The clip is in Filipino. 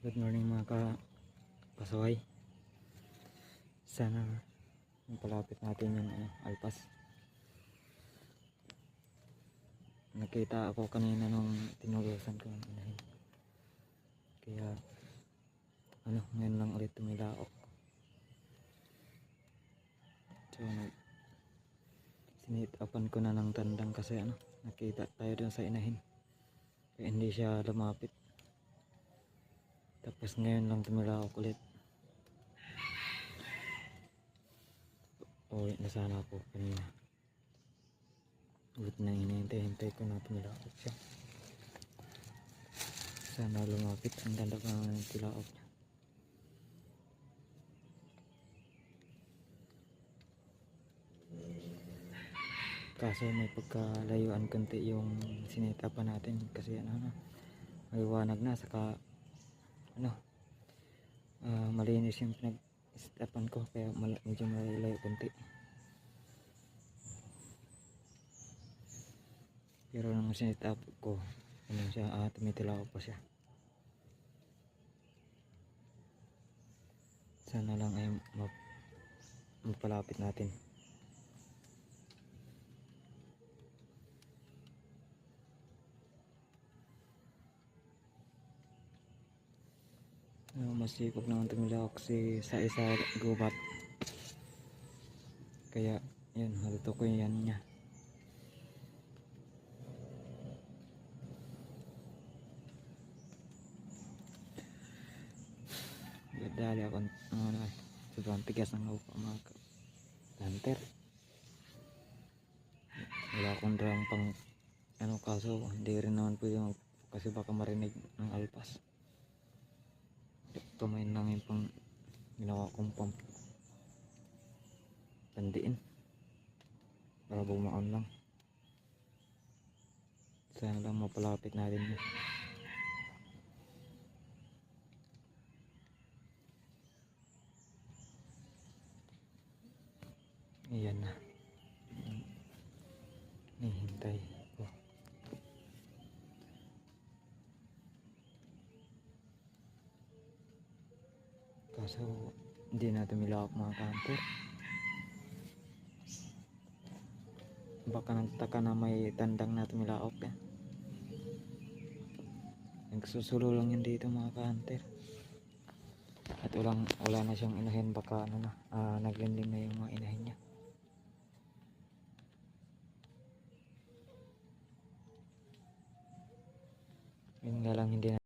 Good morning mga kasaway. Sana palapit natin yung alpas. Nakita ako kanina nung tinurusan ko ng inahin. Kaya ngayon lang ulit tumilaok. So sinitapan ko na ng tandang kasi nakita tayo dun sa inahin. Kaya hindi siya lumapit. Tapos ngayon lang tumilaok ulit. Uwi na sana ako kanina. Ulit na hinihintay ko na tumilaok siya. Sana lumapit. Ang ganda pa naman ng tilaok niya. Kaso may pagkalayuan konti yung sinitapan natin kasi maliwanag na, saka malinis yung pinag-istapan ko, kaya medyo malayo konti. Pero nung sinitap ko siya, tumitilaw pa siya. Sana lang ay mapalapit natin. Masipag naman tumilawak sa isa gubat. Kaya yun, haluto ko yan niya. Dali ako sobrang tigas ng upa mga hunter. Wala akong drum pang kaso hindi rin naman pwede kasi baka marinig ng alpas. Tumayin lang yung pang ginawa kong pump. Tandiin para bumaon lang. Sana lang mapalapit natin yun. Ayan na. Hintay ko. Kaso hindi na tumilawak mga kanter. Baka nagtaka na may tandang na tumilawak eh. Nagsusulo lang yun dito mga kanter. At wala na siyang inahin, baka naglending na yung mga inahin niya. Yun nga lang hindi na